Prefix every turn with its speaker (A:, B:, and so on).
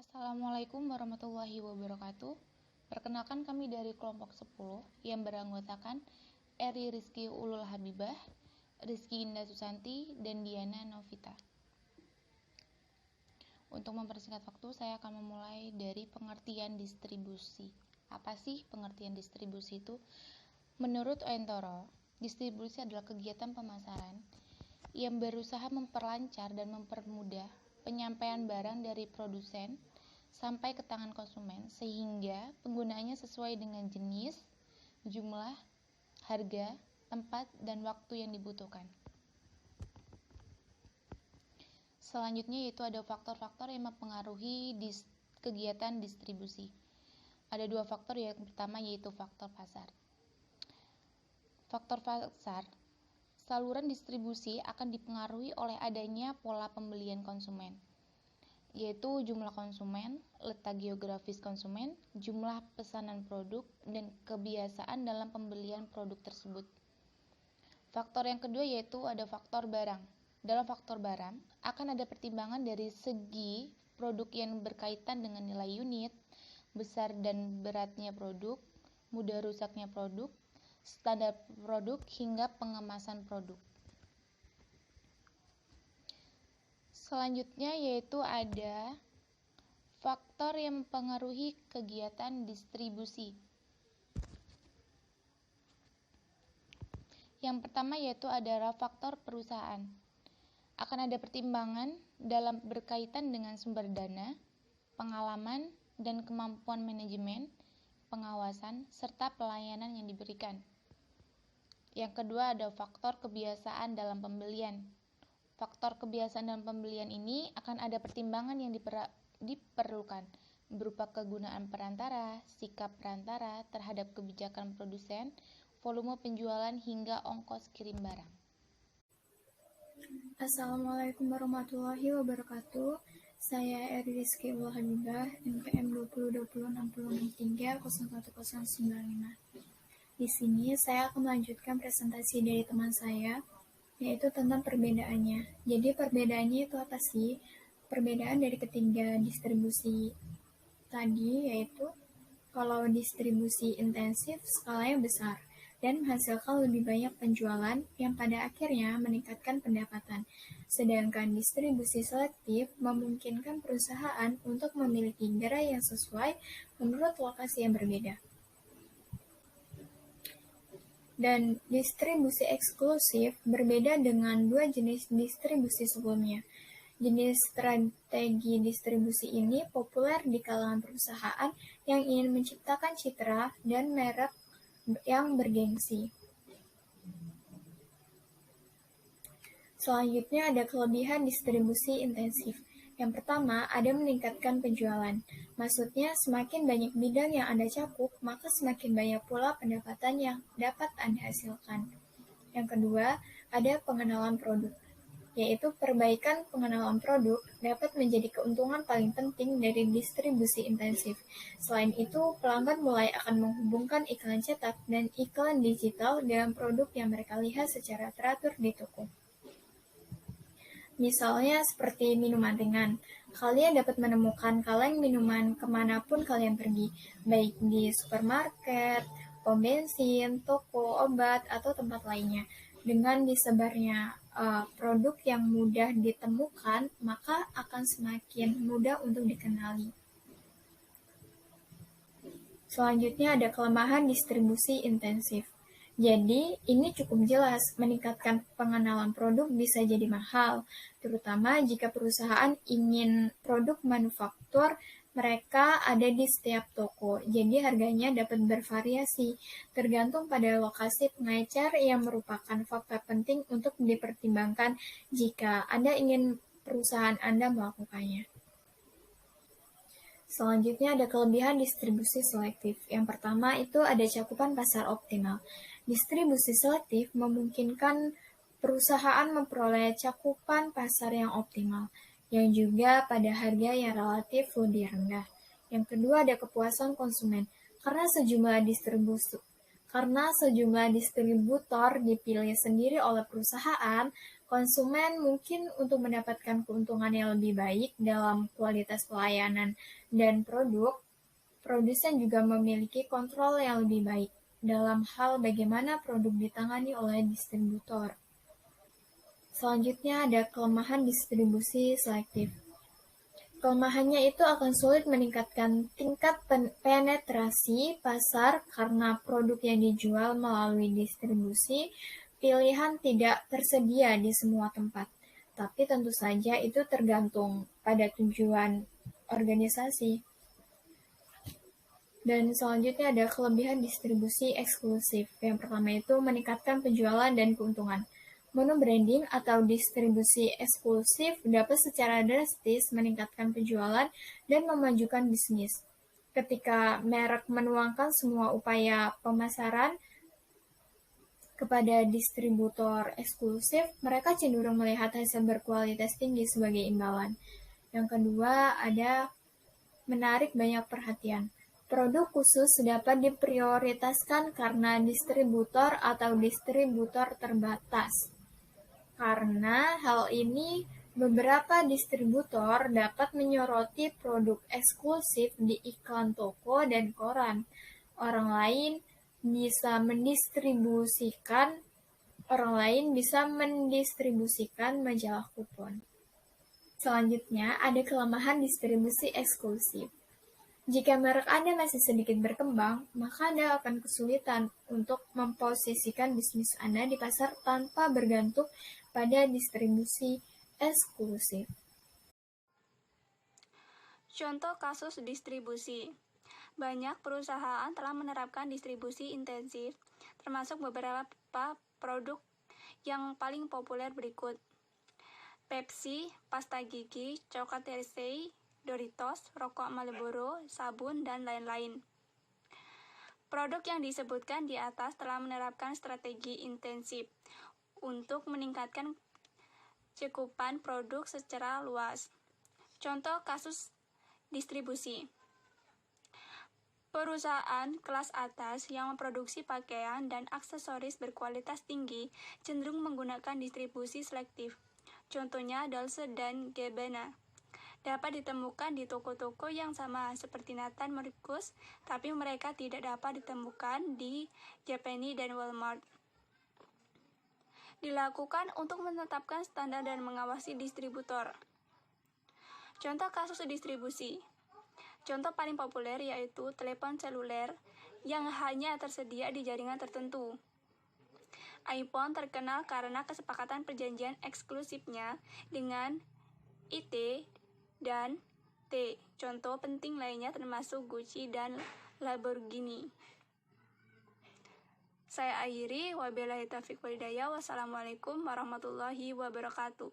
A: Assalamualaikum warahmatullahi wabarakatuh. Perkenalkan kami dari kelompok 10 yang beranggotakan Eri Rizky Ulul Habibah, Rizky Indah Susanti, dan Diana Novita. Untuk mempersingkat waktu, saya akan memulai dari pengertian distribusi. Apa sih pengertian distribusi itu? Menurut Oentoro, distribusi adalah kegiatan pemasaran yang berusaha memperlancar dan mempermudah penyampaian barang dari produsen sampai ke tangan konsumen sehingga penggunaannya sesuai dengan jenis, jumlah, harga, tempat, dan waktu yang dibutuhkan. Selanjutnya yaitu ada faktor-faktor yang mempengaruhi kegiatan distribusi. Ada dua faktor, yang pertama yaitu faktor pasar. Faktor pasar, saluran distribusi akan dipengaruhi oleh adanya pola pembelian konsumen, yaitu jumlah konsumen, letak geografis konsumen, jumlah pesanan produk, dan kebiasaan dalam pembelian produk tersebut. Faktor yang kedua yaitu ada faktor barang. Dalam faktor barang, akan ada pertimbangan dari segi produk yang berkaitan dengan nilai unit, besar dan beratnya produk, mudah rusaknya produk, standar produk, hingga pengemasan produk. Selanjutnya yaitu ada faktor yang mempengaruhi kegiatan distribusi. Yang pertama yaitu adalah faktor perusahaan. Akan ada pertimbangan dalam berkaitan dengan sumber dana, pengalaman, dan kemampuan manajemen, pengawasan, serta pelayanan yang diberikan. Yang kedua ada faktor kebiasaan dalam pembelian. Faktor kebiasaan dalam pembelian ini akan ada pertimbangan yang diperlukan berupa kegunaan perantara, sikap perantara terhadap kebijakan produsen, volume penjualan, hingga ongkos kirim barang.
B: Assalamualaikum warahmatullahi wabarakatuh. Saya Eri Rizky Ulul Habibah, NPM 20206063011095. Di sini saya akan melanjutkan presentasi dari teman saya, yaitu tentang perbedaannya. Jadi perbedaannya itu apa sih? Perbedaan dari ketiga distribusi tadi yaitu kalau distribusi intensif skalanya besar dan menghasilkan lebih banyak penjualan yang pada akhirnya meningkatkan pendapatan. Sedangkan distribusi selektif memungkinkan perusahaan untuk memiliki gerai yang sesuai menurut lokasi yang berbeda. Dan distribusi eksklusif berbeda dengan dua jenis distribusi sebelumnya. Jenis strategi distribusi ini populer di kalangan perusahaan yang ingin menciptakan citra dan merek yang bergengsi. Selanjutnya ada kelebihan distribusi intensif. Yang pertama, ada meningkatkan penjualan. Maksudnya, semakin banyak bidang yang Anda cakup, maka semakin banyak pula pendapatan yang dapat Anda hasilkan. Yang kedua, ada pengenalan produk, yaitu perbaikan pengenalan produk dapat menjadi keuntungan paling penting dari distribusi intensif. Selain itu, pelanggan mulai akan menghubungkan iklan cetak dan iklan digital dengan produk yang mereka lihat secara teratur di toko. Misalnya seperti minuman ringan, kalian dapat menemukan kaleng minuman kemanapun kalian pergi, baik di supermarket, pom bensin, toko obat, atau tempat lainnya. Dengan disebarnya produk yang mudah ditemukan, maka akan semakin mudah untuk dikenali. Selanjutnya ada kelemahan distribusi intensif. Jadi, ini cukup jelas, meningkatkan pengenalan produk bisa jadi mahal, terutama jika perusahaan ingin produk manufaktur mereka ada di setiap toko, jadi harganya dapat bervariasi, tergantung pada lokasi pengecer yang merupakan faktor penting untuk dipertimbangkan jika Anda ingin perusahaan Anda melakukannya. Selanjutnya ada kelebihan distribusi selektif. Yang pertama itu ada cakupan pasar optimal. Distribusi selektif memungkinkan perusahaan memperoleh cakupan pasar yang optimal, yang juga pada harga yang relatif lebih rendah. Yang kedua ada kepuasan konsumen. Karena sejumlah distributor dipilih sendiri oleh perusahaan, Konsumen mungkin untuk mendapatkan keuntungan yang lebih baik dalam kualitas pelayanan dan produk, produsen juga memiliki kontrol yang lebih baik dalam hal bagaimana produk ditangani oleh distributor. Selanjutnya ada kelemahan distribusi selektif. Kelemahannya itu akan sulit meningkatkan tingkat penetrasi pasar karena produk yang dijual melalui distribusi pilihan tidak tersedia di semua tempat. Tapi tentu saja itu tergantung pada tujuan organisasi. Dan selanjutnya ada kelebihan distribusi eksklusif. Yang pertama itu meningkatkan penjualan dan keuntungan. Monobranding atau distribusi eksklusif dapat secara drastis meningkatkan penjualan dan memajukan bisnis. Ketika merek menuangkan semua upaya pemasaran kepada distributor eksklusif, mereka cenderung melihat hasil berkualitas tinggi sebagai imbalan. Yang kedua, ada menarik banyak perhatian. Produk khusus dapat diprioritaskan karena distributor atau distributor terbatas. Karena hal ini, beberapa distributor dapat menyoroti produk eksklusif di iklan toko dan koran. Orang lain bisa mendistribusikan majalah kupon. Selanjutnya, ada kelemahan distribusi eksklusif. Jika merek Anda masih sedikit berkembang, maka Anda akan kesulitan untuk memposisikan bisnis Anda di pasar tanpa bergantung pada distribusi eksklusif.
C: Contoh kasus distribusi. Banyak perusahaan telah menerapkan distribusi intensif, termasuk beberapa produk yang paling populer berikut: Pepsi, pasta gigi, coklat Hershey, Doritos, rokok Marlboro, sabun, dan lain-lain. Produk yang disebutkan di atas telah menerapkan strategi intensif untuk meningkatkan cakupan produk secara luas. Contoh kasus distribusi. Perusahaan kelas atas yang memproduksi pakaian dan aksesoris berkualitas tinggi cenderung menggunakan distribusi selektif. Contohnya Dolce dan Gabbana. Dapat ditemukan di toko-toko yang sama seperti Nathan Marcus, tapi mereka tidak dapat ditemukan di Japani dan Walmart. Dilakukan untuk menetapkan standar dan mengawasi distributor. Contoh kasus distribusi. Contoh paling populer yaitu telepon seluler yang hanya tersedia di jaringan tertentu. iPhone terkenal karena kesepakatan perjanjian eksklusifnya dengan IT dan T. Contoh penting lainnya termasuk Gucci dan Lamborghini. Saya akhiri, wabillahi taufiq wal hidayah. Wassalamualaikum warahmatullahi wabarakatuh.